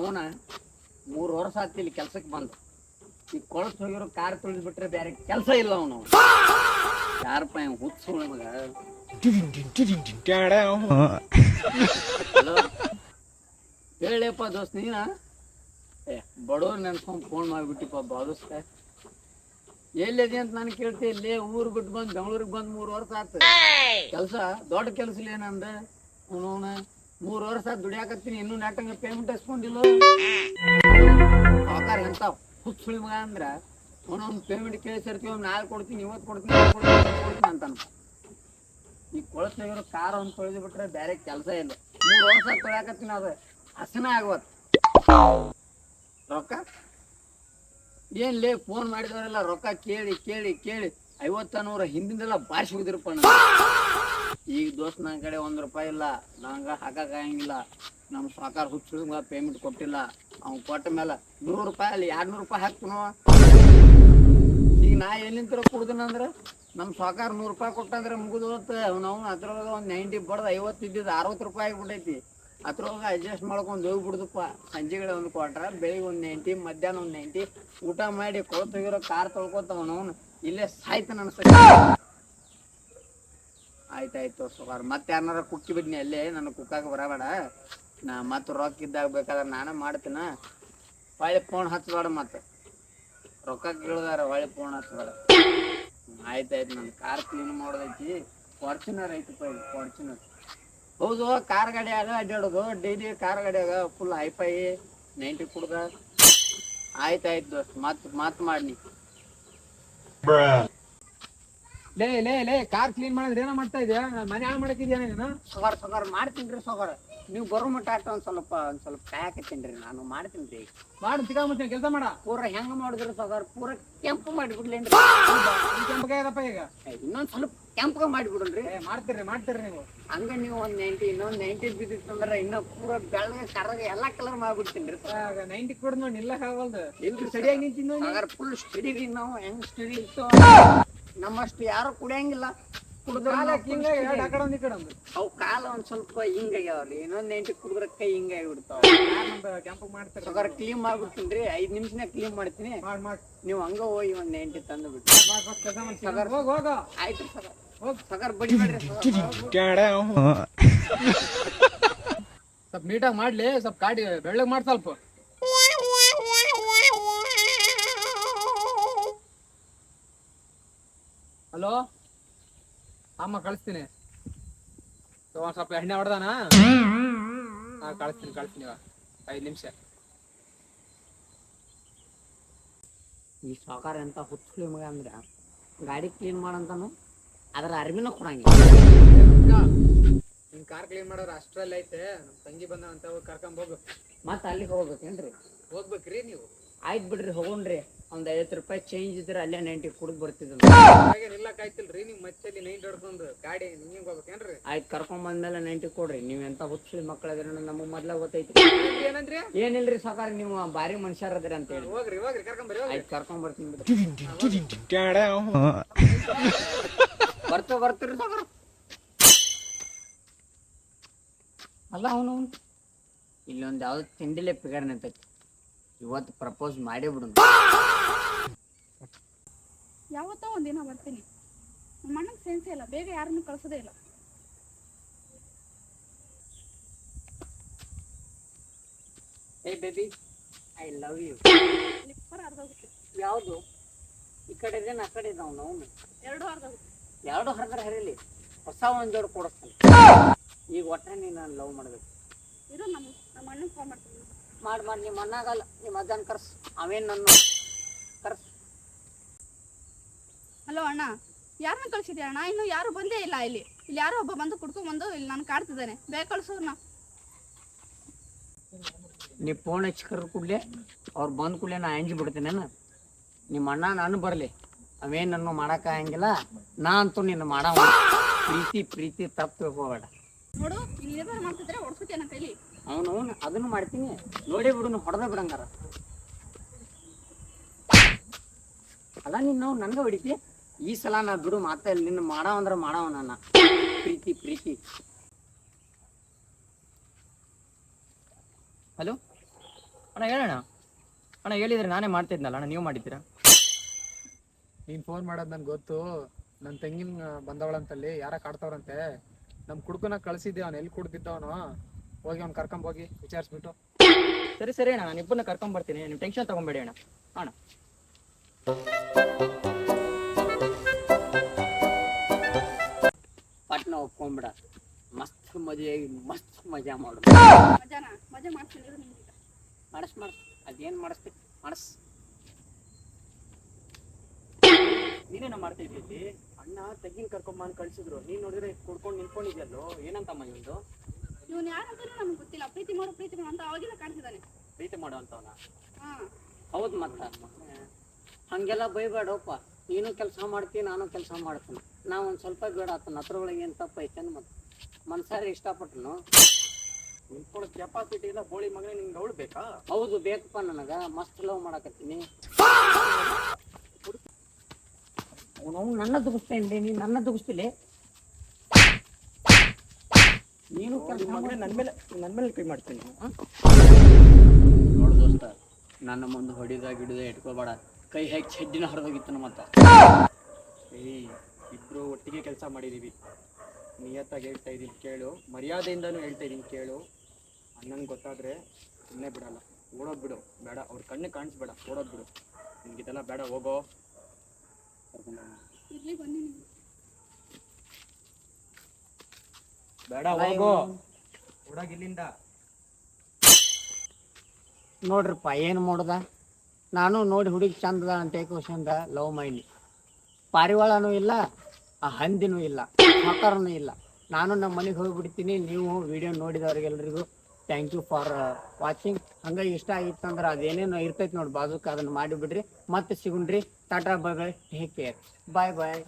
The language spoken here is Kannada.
ಅವನ 3 ವರ್ಷ ಆತಿ ಇಲ್ಲಿ ಕೆಲ್ಸಕ್ಕೆ ಬಂದು ಈ ಕೊಳತ್ ಹೋಗಿರೋ ಕಾರ್ ತೊಳೆದ್ ಬಿಟ್ರೆ ಬೇರೆ ಕೆಲಸ ಇಲ್ಲ ಅವನು. ಯಾರಪ್ಪ ಹುಚ್ಚು ಮಗ. ಹೇಳಿಯಪ್ಪ ದೋಸ್ತ್ ನೀನ ಬಡವ್ರು ನೆನ್ಸ್ಕೊಂಡ್ ಫೋನ್ ಮಾಡ್ಬಿಟ್ಟಿಪ್ಪ ಬಾದುಸ್ಕ ಎಲ್ಲಿದೆ ಅಂತ ನಾನು ಕೇಳ್ತಿ. ಇಲ್ಲಿ ಊರ್ ಬಿಟ್ಟು ಬಂದ್ ಬೆಂಗಳೂರಿಗೆ ಬಂದ್ 3 ವರ್ಷ ಆತ. ಕೆಲ್ಸ ದೊಡ್ಡ ಕೆಲ್ಸ ಏನಂದ ಅವನವನ 3 ವರ್ಷ ಆತ್ ದುಡಿಯಾಕತ್ತೀನಿ, ಇನ್ನೂ ನಾಟಂಗ ಪೇಮೆಂಟ್ ಇಸ್ಕೊಂಡಿಲ್ಲ. ಸಾಕಾರ ಎಂತ ಹುಚ್ಚುಳಿ ಮಗ ಅಂದ್ರ ಅವನವ್ನ ಪೇಮೆಂಟ್ ಕೇಳಿಸಿರ್ತೀವಿ, ನಾಳೆ ಕೊಡ್ತೀನಿ, ಇವತ್ತು ಕೊಡ್ತೀನಿ ಅಂತಾನ. ಈ ಕೊಳಸ್ನಾಗಿರೋ ಕಾರ್ ಅವ್ನು ತೊಳೆದು ಬಿಟ್ರೆ ಬೇರೆ ಕೆಲಸ ಇಲ್ಲ. 3 ವರ್ಷ ತೊಳ್ಯಾಕತ್ತೀನಿ, ಅದು ಹಸನ ಆಗವತ್. ರೊಕ್ಕ ಏನ್ಲೇ ಫೋನ್ ಮಾಡಿದವರೆಲ್ಲ ರೊಕ್ಕ ಕೇಳಿ ಕೇಳಿ ಕೇಳಿ 50-100 ಹಿಂದಿಂದೆಲ್ಲ ಬಾರಿಸಿ ಹೋಗಿದ್ರಪ್ಪ. ಈಗ ದೋಸ್ತ್ ನನ್ನ ಕಡೆ 1 ರೂಪಾಯಿ ಇಲ್ಲ, ನಂಗ ಹಾಕಂಗಿಲ್ಲ. ನಮ್ಮ ಸಾಕಾರ ಹುಚ್ಚ ಪೇಮೆಂಟ್ ಕೊಟ್ಟಿಲ್ಲ. ಅವ್ನು ಕೊಟ್ಟ ಮೇಲೆ 100 ರೂಪಾಯಿ ಅಲ್ಲಿ 200 ರೂಪಾಯಿ ಹಾಕ್ತನೋ. ಈಗ ನಾ ಎಲ್ಲಿಂತರ ಕುಡ್ದನಂದ್ರ ನಮ್ಮ ಸಾಕಾರ 100 ರೂಪಾಯಿ ಕೊಟ್ಟಂದ್ರೆ ಮುಗಿದು ಹೋಗುತ್ತೆ. ಅವ್ನು ಅದ್ರೊಳಗೆ ಒಂದು 90 ಬಡ್ದು 50 ಇದ್ದಿದ್ದು 60 ರೂಪಾಯಿ ಆಗಿಬಿಟ್ಟೈತಿ. ಅದ್ರೊಳಗೆ ಅಡ್ಜಸ್ಟ್ ಮಾಡ್ಕೊಂಡು ಹೋಗ್ಬಿಡುದಪ್ಪ. ಸಂಜೆಗಡೆ 1 ಕ್ವಾರ್ಟರ್, ಬೆಳಿಗ್ಗೆ 1 90, ಮಧ್ಯಾಹ್ನ 1 90, ಊಟ ಮಾಡಿ ಕೊಳತೋಗಿರೋ ಕಾರ್ ತೊಳ್ಕೊತವನು ಇಲ್ಲೇ ಸಾಯ್ತಾನ ಅನ್ಸಕ್ಕೆ. ಆಯ್ತಾಯ್ತು ಸುಮಾರು ಮತ್ತೆ ಯಾರನ್ನಾರ ಕುಕ್ಕಿ ಬಿಡ್ನಿ ಅಲ್ಲೇ, ನನಗೆ ಕುಕ್ಕಾಗ ಬರಬೇಡ. ನಾ ಮತ್ತೆ ರೊಕ್ಕ ಇದ್ದಾಗ ಬೇಕಾದ್ರೆ ನಾನೇ ಮಾಡ್ತೀನ. ಹೊಳ್ಳಿ ಫೋನ್ ಹಚ್ಚಬೇಡ, ಮತ್ತೆ ರೊಕ್ಕ ಕೇಳಿದಾರ ಹೊಳ್ಳಿ ಫೋನ್ ಹಚ್ಚಬೇಡ. ಆಯ್ತಾಯ್ತು. ನನ್ನ ಕಾರ್ ಕ್ಲೀನ್ ಮಾಡೋದೈತಿ. ಫಾರ್ಚುನರ್ ಐತಪ್ಪ, ಇದು ಫಾರ್ಚುನರ್. ಹೌದು, ಕಾರ್ ಗಾಡಿಯಾಗ ಅಡ್ಡಾಡೋದು ಡೈಲಿ. ಕಾರ್ ಗಾಡಿಯಾಗ ಫುಲ್ ಹೈಫೈ 90 ಕುಡ್ದ. ಆಯ್ತಾಯ್ತು ದೋಸ್ತ್, ಮತ್ ಮಾಡ್ನಿ. ಲೇ ಲೇ ಲೇ ಕಾರ್ ಕ್ಲೀನ್ ಮಾಡಿದ್ರೆ ಏನೋ ಮಾಡ್ತಾ ಇದೆಯಾ? ಮನೆ ಹಾಳು ಮಾಡಕ್ಕಿದ್ಯಾ ನೀನು? ಸೊಗರ್ ಮಾಡ್ತೀನಿ ಸೊಗರ್. ನೀವು ಬರೋ ಮಟ್ಟ ಆಟ ಒಂದ್ ಸ್ವಲ್ಪ ಕಾಯಕತ್ತೀನಿ. ನಾನು ಮಾಡ್ತೀನಿ. ಮಾಡು, ಸಿಕ್ಕಾಮತ್ತೀನಿ ಕೆಲಸ ಮಾಡ. ಪೂರ ಹೆಂಗ್ ಮಾಡಿದ್ರಿ ಸೊಗರ್? ಪೂರ ಕೆಂಪು ಮಾಡಿಬಿಡ್ಲೇನ್ರಿ? ಕೆಂಪಗಾಯದಪ್ಪ ಈಗ. ಇನ್ನೊಂದ್ ಸ್ವಲ್ಪ ಕೆಂಪಗ ಮಾಡಿಬಿಡ್ರಿ. ಮಾಡ್ತೀರಿ ನೀವು. ಹಂಗ ನೀವು 1 90 ಇನ್ನೊಂದ್ 90 ಬಿದ್ದಿತ್ತಂದ್ರ ಇನ್ನ ಪೂರ ಬೆಳ್ಳಗೆ ಕರ್ರಗ ಎಲ್ಲಾ ಕಲರ್ ಮಾಡ್ಬಿಡ್ತೀನಿ. 90 ಕೊಡ್ ನೋಡಿ ನಿಲ್ಲಕ್ ಆಗಲ್ದು. ಇಲ್ರಿ ಸರಿಯಾಗಿ ನಿಂತಿನ ಫುಲ್ ಸ್ಟಡಿ. ನಾವು ಹೆಂಗ್ ಸ್ಟಡಿ ಇತ್ತು ನಮ್ಮಷ್ಟು ಯಾರು ಕುಡಿಯಂಗಿಲ್ಲ. ಅವು ಕಾಲ ಒಂದ್ ಸ್ವಲ್ಪ ಹಿಂಗಾಗ್ಯಾವ್ರಿ. ಇನ್ನೊಂದ್ 90 ಕುಡಿದ್ರ ಕೈ ಹಿಂಗಾಗಿ ಬಿಡ್ತಾವ. ಸೊಗರ್ ಕ್ಲೀನ್ ಮಾಡ್ಬಿಡ್ತೀನಿ. 5 ನಿಮಿಷನಾಗ ಕ್ಲೀನ್ ಮಾಡ್ತೀನಿ. ನೀವು ಹಂಗ ಹೋಗಿ 1 90 ತಂದು ಬಿಟ್ಟು. ಆಯ್ತು ಸಗರ್, ಸಗರ್ ಬಡಿಬೇಡ್ರಿ. ಸ್ವಲ್ಪ ನೀಟಾಗಿ ಮಾಡ್ಲಿ. ಸ್ವಲ್ಪ ಗಾಡಿ ಬೆಳ್ಳಗ್ ಮಾಡಿ ಸ್ವಲ್ಪ. ಹಲೋ ಅಮ್ಮ, ಕಳಿಸ್ತೀನಿ. ಒಂದ್ ಸ್ವಲ್ಪ ಎಣ್ಣೆ ಹೊಡೆದಾನ. ಕಳಿಸ್ತೀನಿ 5 ನಿಮಿಷ. ಈ ಸಾಕಾರ ಎಂತ ಹುಚ್ಚುಳಿ ಮಗ ಅಂದ್ರ ಗಾಡಿ ಕ್ಲೀನ್ ಮಾಡಂತಾನು ಅದ್ರ ಅರ್ಬಿನ ಕೊಡಂಗಿಲ್ಲ. ನಿನ್ ಕಾರ್ ಕ್ಲೀನ್ ಮಾಡೋರು ಅಷ್ಟ್ರಲ್ಲಿ ಐತೆ. ನಮ್ ತಂಗಿ ಬಂದ ಅಂತ ಹೋಗಿ ಕರ್ಕೊಂಡ್ ಹೋಗು. ಮತ್ತ ಅಲ್ಲಿಗೆ ಹೋಗ್ಬೇಕೇನ್ರಿ? ಹೋಗ್ಬೇಕ್ರಿ ನೀವು. ಆಯ್ತು ಬಿಡ್ರಿ, ಹೋಗೋಣ್ರಿ. ಒಂದ್ 50 ರೂಪಾಯಿ ಚೇಂಜ್ ಇದ್ರೆ ಅಲ್ಲೇ 90 ಕುಡಿದ್ ಬರ್ತಿದ್ರು. ನಿಲ್ಲಕಾಯ್ತಿಲ್ರಿ ನಿಮ್ ಮತ್ತೆ 90 ಹೊಡ್ಕೊಂಡು ಗಾಡಿ ನಿಂಗೆ ಹೋಗ್ಬೇಕೇನ್ರಿ? ಆಯ್ತು, ಕರ್ಕೊಂಡ್ ಬಂದ್ಮೇಲೆ 90 ಕೊಡ್ರಿ. ನೀವ್ ಎಂತ ಹುಚ್ಚುಳಿ ಮಕ್ಕಳದ್ರ ನಮಗ್ ಮೊದ್ಲ ಗೊತ್ತೈತಿ. ಏನಂದ್ರಿ? ಏನಿಲ್ರಿ ಸಾಕಾರ, ನೀವು ಭಾರಿ ಮನುಷ್ಯರ ಅದ್ರಿ ಅಂತ ಹೇಳಿ. ಹೋಗ್ರಿ ಕರ್ಕೊಂಡ್ ಬರ್ರಿ. ಆಯ್ತು, ಕರ್ಕೊಂಡ್ ಬರ್ತೀನಿ. ಬರ್ತೀರಿ ಸಾಕಾರ. ಅಲ್ಲ ಅವನು ಇಲ್ಲೊಂದ್ ಯಾವ್ದು ತಿಂಡಿಲೆ ಪಿಗರ್ ನಿಂತೈತಿ. ಇವತ್ತು ಪ್ರಪೋಸ್ ಮಾಡೇ ಬಿಡು. ಯಾವತ್ತೋ ಒಂದಿನ ಬರ್ತೀನಿ. ನಮ್ಮ ಅಣ್ಣಂಗೆ ಸೆನ್ಸೇ ಇಲ್ಲ, ಬೇಗ ಯಾರನ್ನು ಕಳ್ಸೋದೇ ಇಲ್ಲ. ಏ ಬೇಬಿ, ಐ ಲವ್ ಯು. ಅರ್ಧೋಗುತ್ತೆ. ಯಾವುದು ಈ ಕಡೆ ಇದೇನ ಆ ಕಡೆ ಇದಾವ? ಅವನು 2 ಅರ್ಧೋಗುತ್ತೆ. 2 ಹರಿದ್ರೆ ಹರಿಲಿ, ಹೊಸ ಒಂದ್ ಜೋಡ್ ಕೊಡಿಸ್ತಾನೆ. ಈಗ ಒಟ್ಟೆ ನೀನು ನಾನು ಲವ್ ಮಾಡ್ಬೇಕು. ಇರೋ ನಮ್ಮ ಅಣ್ಣಂಗೆ ಫೋನ್ ಮಾಡ್ತೀನಿ. ಮಾಡಿ ನಿಮ್ಮ ಅಣ್ಣಾಗಲ್ಲ, ನಿಮ್ಮ ಅಜ್ಜನ ಕರ್ಸ್. ಅವೇನ್ ನನ್ನ ಕರ್ಸ್. ಹಲೋ ಅಣ್ಣ, ಯಾರನ್ನ ಕಳ್ಸಿದ್ಯಾ ಅಣ್ಣ? ಇನ್ನು ಯಾರು ಬಂದೇ ಇಲ್ಲ. ಇಲ್ಲಿ ಯಾರೋ ಒಬ್ಬ ಬಂದು ಕುಡ್ಕೊಂಡ್ಬಂದು ಇಲ್ಲಿ ನಾನು ಕಾಡ್ತಿದ್ದಾನೆ. ಬೇಗ ಕಳ್ಸೋರ್ನ. ನೀ ಫೋನ್ ಹಚ್ಕರ್ ಕೂಡ್ಲೆ ಅವ್ರು ಬಂದ್ ಕೂಡ್ಲೆ ನಾ ಅಂಜಿ ಬಿಡ್ತೇನೆ. ನಿಮ್ಮ ಅಣ್ಣ ನಾನು ಬರ್ಲಿ, ಅವೇನ್ ನನ್ನ ಮಾಡಕ್ ಆಗಂಗಿಲ್ಲ. ನಾ ಅಂತೂ ನಿನ್ನ ಮಾಡ ಪ್ರೀತಿ ತಪ್ಪು ತಿಳ್ಕೋಬೇಡ. ನೋಡು, ಇಲ್ಲಿ ನಿರ್ಧಾರ ಮಾಡ್ತಿದ್ರೆ ಹೊಡ್ಸುತ್ತೆ ನನ್ನ ಕೈಲಿ. ಅವನು ಅದನ್ನು ಮಾಡ್ತೀನಿ. ನೋಡಿ ಬಿಡು, ಹೊಡೆದ ಬಿಡಂಗಾರ. ಅಲ್ಲ ನೀನು ನನ್ಗ ಹೊಡಿತಿ. ಈ ಸಲ ನಾ ಬಿಡು ಮಾತ ನಿನ್ನ ಮಾಡವ ಅಂದ್ರ ಮಾಡವ. ನನ್ನ ಪ್ರೀತಿ. ಹಲೋ ಅಣ್ಣ ಹೇಳೋಣ ಅಣ್ಣ ಹೇಳಿದ್ರೆ ನಾನೇ ಮಾಡ್ತಿದ್ನಲ್ಲ ಅಣ್ಣ ನೀವು ಮಾಡಿದ್ದೀರಾ? ನೀನ್ ಫೋನ್ ಮಾಡೋದು ನನ್ಗೆ ಗೊತ್ತು. ನನ್ನ ತೆಂಗಿನ ಬಂದವಳಂತಲ್ಲಿ ಯಾರ ಕಾಡ್ತಾವ್ರಂತೆ. ನಮ್ ಕುಡ್ಕನ ಕಳ್ಸಿದ್ದೆ, ಅವ್ನು ಎಲ್ಲಿ ಕುಡ್ದಿದ್ದವನು. ಹೋಗಿ ಅವ್ನು ಕರ್ಕೊಂಬೋಗಿ ವಿಚಾರಿಸ್ಬಿಟ್ಟು. ಸರಿ ಸರಿ ಅಣ್ಣ, ನಾನು ಇಬ್ಬರನ್ನ ಕರ್ಕೊಂಡ್ ಬರ್ತೀನಿ, ನೀವು ಟೆನ್ಷನ್ ತಗೊಂಬೇಡಿ ಅಣ್ಣ. ಅಣ್ಣ ಪಟ್ನ ಒಪ್ಕೊಂಬಿಡ, ಮಸ್ತ್ ಮದುವೆಯಾಗಿ ಮಸ್ತ್ ಮಜಾ ಮಾಡು. ಮಜಾ ಮಾಡ್ತೀನಿ ಇರು ನಿಮ್ಗೆ. ಮಾಡಸ್ ಅದೇನ್ ಮಾಡಿಸ್ಬೇಕು ಮಾಡಸ್. ನೀನೇನ ಮಾಡ್ತಾ ಇದ್ದೀವಿ? ಅಣ್ಣ ತೆಗಿನ್ ಕರ್ಕೊಂಬಂದು ಕಳ್ಸಿದ್ರು, ನೀನ್ ನೋಡಿದ್ರೆ ಕುಡ್ಕೊಂಡು ನಿಂತ್ಕೊಂಡಿದ್ಯಲ್ಲೋ, ಏನಂತಮ್ಮ ಇವಂದು? ಇವನು ಯಾರಂತಾನೂ ನಮ್ಗೆ ಗೊತ್ತಿಲ್ಲ. ಪ್ರೀತಿ ಮಾಡು ಅಂತ ಅವಾಗಿಂದ ಕಾಣ್ತಿದ್ದಾನೆ. ಪ್ರೀತಿ ಮಾಡೋ ಅಂತವನ? ಹಾ ಹೌದು ಮತ್ತ ಹಂಗೆಲ್ಲ ಬೈಬೇಡಪ್ಪ. ನೀನು ಕೆಲಸ ಮಾಡ್ತೀನಿ, ನಾನು ಕೆಲಸ ಮಾಡ್ತೀನಿ. ನಾವು ಒಂದು ಸ್ವಲ್ಪ ಬೇಡ ಆತನ ಹತ್ರ ಒಳಗೆ ಏನು ತಪ್ಪ ಐತೇನು? ಮತ್ತೆ ಮನ್ಸಾರಿ ಇಷ್ಟಪಟ್ಟನು. ನಿಂತ್ಕೊಳ್ಳೋದು ಕೆಪಾಸಿಟಿ ಇಲ್ಲ ಬೋಳಿ ಮಗನೇ, ನಿಂಗೆ ಅವಳು ಬೇಕಾ? ಹೌದು ಬೇಕಪ್ಪ, ನನಗೆ ಮಸ್ತ್ ಲವ್ ಮಾಡಕತ್ತೀನಿ. ಅವನು ನನ್ನ ದುಗಿಸ್ತೇನೆ, ನೀನು ನನ್ನ ದುಗಿಸ್ತಿಲ್ಲ. ನೀನು ನನ್ನ ಮೇಲೆ ಕೈ ಮಾಡ್ತೀನಿ. ನೋಡು ದೋಸ್ತ, ನನ್ನ ಮುಂದೆ ಹೊಡಿದ ಇಟ್ಕೋಬೇಡ. ಕೈ ಹೇಗೆ ಚೆಡ್ಡಿನ ಹರಿದೋಗಿತ್ತು ಮತ್ತ. ಏಯ್, ಇಬ್ರು ಒಟ್ಟಿಗೆ ಕೆಲಸ ಮಾಡಿದೀವಿ. ನಿಯತ್ತಾಗಿ ಹೇಳ್ತಾ ಇದೀನಿ ಕೇಳು, ಮರ್ಯಾದೆಯಿಂದನೂ ಹೇಳ್ತಾ ಇದೀನಿ ಕೇಳು. ಅಣ್ಣಂಗೆ ಗೊತ್ತಾದ್ರೆ ಸುಮ್ಮನೆ ಬಿಡಲ್ಲ. ಓಡೋದ್ಬಿಡು, ಬೇಡ ಅವ್ರ ಕಣ್ಣು ಕಾಣಿಸ್ಬೇಡ, ಓಡೋದ್ಬಿಡು. ನಿನ್ಗಿದೆಲ್ಲ ಬೇಡ, ಹೋಗೋ. ಇರ್ಲಿ ಬನ್ನಿ ನೀವು. ಬೇಡ ಹೋಗೋ, ಓಡಾಗಿಲ್ಲಿಂದ. ನೋಡ್ರಪ್ಪ ಏನು ಮಾಡೋದ. ನಾನು ನೋಡಿ ಹುಡುಗಿ ಚಂದದ ಅಂತ ಕ್ವಶನ್ದ ಲವ್ ಮಾಡಿ. ಪಾರಿವಾಳನೂ ಇಲ್ಲ, ಆ ಹಂದಿನೂ ಇಲ್ಲ, ಮಕರನೂ ಇಲ್ಲ. ನಾನು ನಮ್ಮ ಮನೆಗೆ ಹೋಗಿಬಿಡ್ತೀನಿ. ನೀವು ವಿಡಿಯೋ ನೋಡಿದವ್ರಿಗೆಲ್ರಿಗೂ ಥ್ಯಾಂಕ್ ಯು ಫಾರ್ ವಾಚಿಂಗ್. ಹಂಗೆ ಇಷ್ಟ ಆಗಿತ್ತಂದ್ರೆ ಅದೇನೇನೋ ಇರ್ತೈತೆ ನೋಡಿ ಬಾಜುಕ, ಅದನ್ನು ಮಾಡಿಬಿಡ್ರಿ. ಮತ್ತೆ ಸಿಗುಣ್ರಿ. Tata, bye bye, take care, bye ಬಾಯ್.